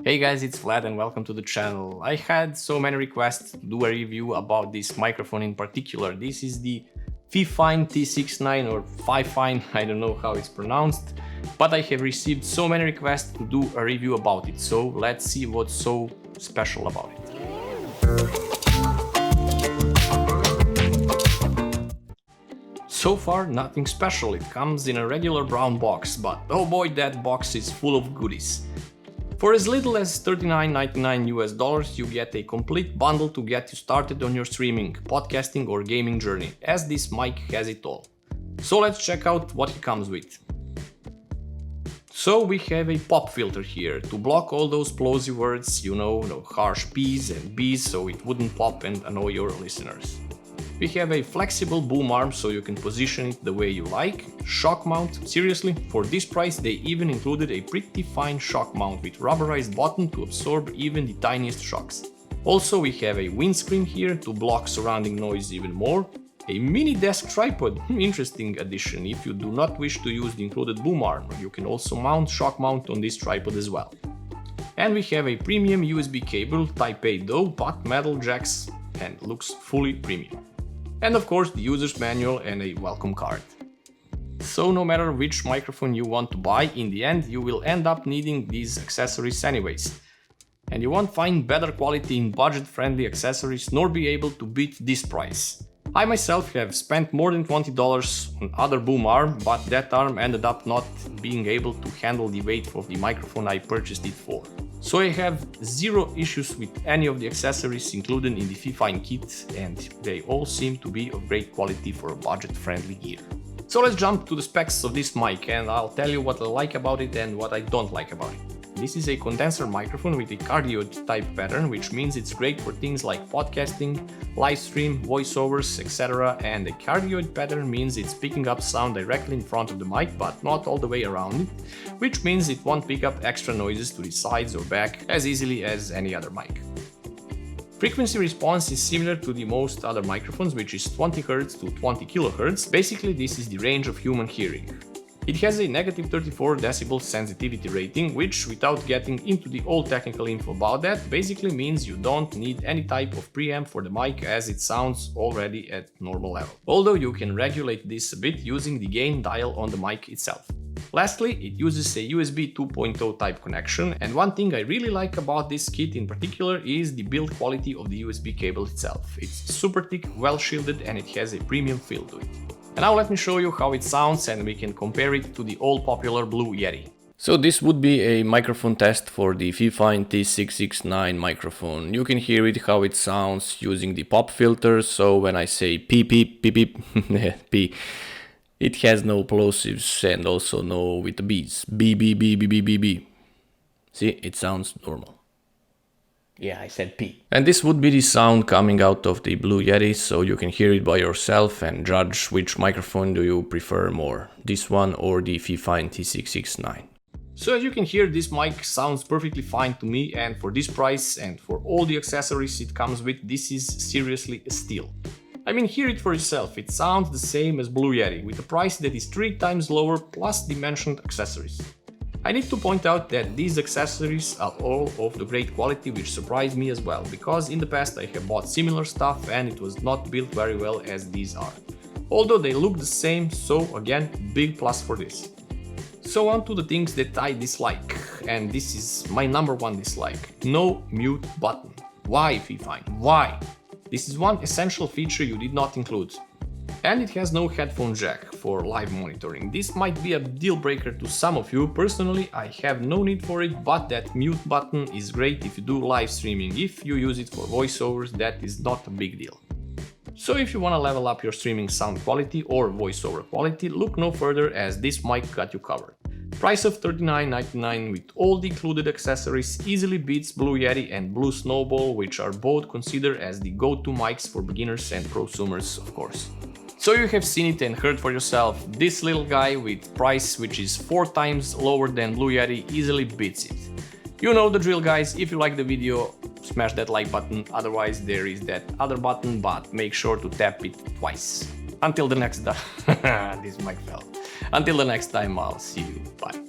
Hey guys, it's Vlad and welcome to the channel. I had so many requests to do a review about this microphone in particular. This is the Fifine T669 or Fifine, I don't know how it's pronounced, but I have received so many requests to do a review about it, so let's see what's so special about it. So far, nothing special. It comes in a regular brown box, but oh boy, that box is full of goodies. For as little as $39.99 US, you get a complete bundle to get you started on your streaming, podcasting or gaming journey, as this mic has it all. So let's check out what it comes with. So we have a pop filter here to block all those plosive words, no harsh P's and B's, so it wouldn't pop and annoy your listeners. We have a flexible boom arm so you can position it the way you like. Shock mount, seriously, for this price they even included a pretty fine shock mount with rubberized bottom to absorb even the tiniest shocks. Also we have a windscreen here to block surrounding noise even more. A mini desk tripod, interesting addition. If you do not wish to use the included boom arm, you can also mount shock mount on this tripod as well. And we have a premium USB cable, Type A though, but metal jacks, and looks fully premium. And of course the user's manual and a welcome card. So no matter which microphone you want to buy, in the end you will end up needing these accessories anyways. And you won't find better quality in budget-friendly accessories nor be able to beat this price. I myself have spent more than $20 on other boom arm, but that arm ended up not being able to handle the weight of the microphone I purchased it for. So I have zero issues with any of the accessories included in the Fifine kit, and they all seem to be of great quality for budget-friendly gear. So let's jump to the specs of this mic and I'll tell you what I like about it and what I don't like about it. This is a condenser microphone with a cardioid type pattern, which means it's great for things like podcasting, live stream, voiceovers, etc. And the cardioid pattern means it's picking up sound directly in front of the mic, but not all the way around it, which means it won't pick up extra noises to the sides or back as easily as any other mic. Frequency response is similar to the most other microphones, which is 20 Hz to 20 kHz. Basically, this is the range of human hearing. It has a negative 34 decibel sensitivity rating, which, without getting into the all technical info about that, basically means you don't need any type of preamp for the mic as it sounds already at normal level. Although you can regulate this a bit using the gain dial on the mic itself. Lastly, it uses a USB 2.0 type connection, and one thing I really like about this kit in particular is the build quality of the USB cable itself. It's super thick, well shielded, and it has a premium feel to it. And now let me show you how it sounds and we can compare it to the all-popular Blue Yeti. So this would be a microphone test for the Fifine T669 microphone. You can hear it how it sounds using the pop filter, so when I say beep beep beep beep beep, it has no plosives and also no with the B's. Beep beep beep beep beep beep. See, it sounds normal. Yeah, I said P. And this would be the sound coming out of the Blue Yeti, so you can hear it by yourself and judge which microphone do you prefer more, this one or the Fifine T669. So as you can hear, this mic sounds perfectly fine to me, and for this price and for all the accessories it comes with, this is seriously a steal. I mean, hear it for yourself, it sounds the same as Blue Yeti, with a price that is 3 times lower plus the mentioned accessories. I need to point out that these accessories are all of the great quality, which surprised me as well, because in the past I have bought similar stuff and it was not built very well as these are. Although they look the same, so again, big plus for this. So on to the things that I dislike, and this is my number one dislike. No mute button. Why, Fifine? Why? This is one essential feature you did not include. And it has no headphone jack for live monitoring. This might be a deal breaker to some of you. Personally, I have no need for it, but that mute button is great if you do live streaming. If you use it for voiceovers, that is not a big deal. So if you want to level up your streaming sound quality or voiceover quality, look no further as this mic got you covered. Price of $39.99 with all the included accessories easily beats Blue Yeti and Blue Snowball, which are both considered as the go-to mics for beginners and prosumers, of course. So you have seen it and heard for yourself, this little guy with price which is 4 times lower than Blue Yeti easily beats it. You know the drill, guys. If you like the video, smash that like button, otherwise there is that other button, but make sure to tap it twice. Until the next time, this mic fell. Until the next time, I'll see you, bye.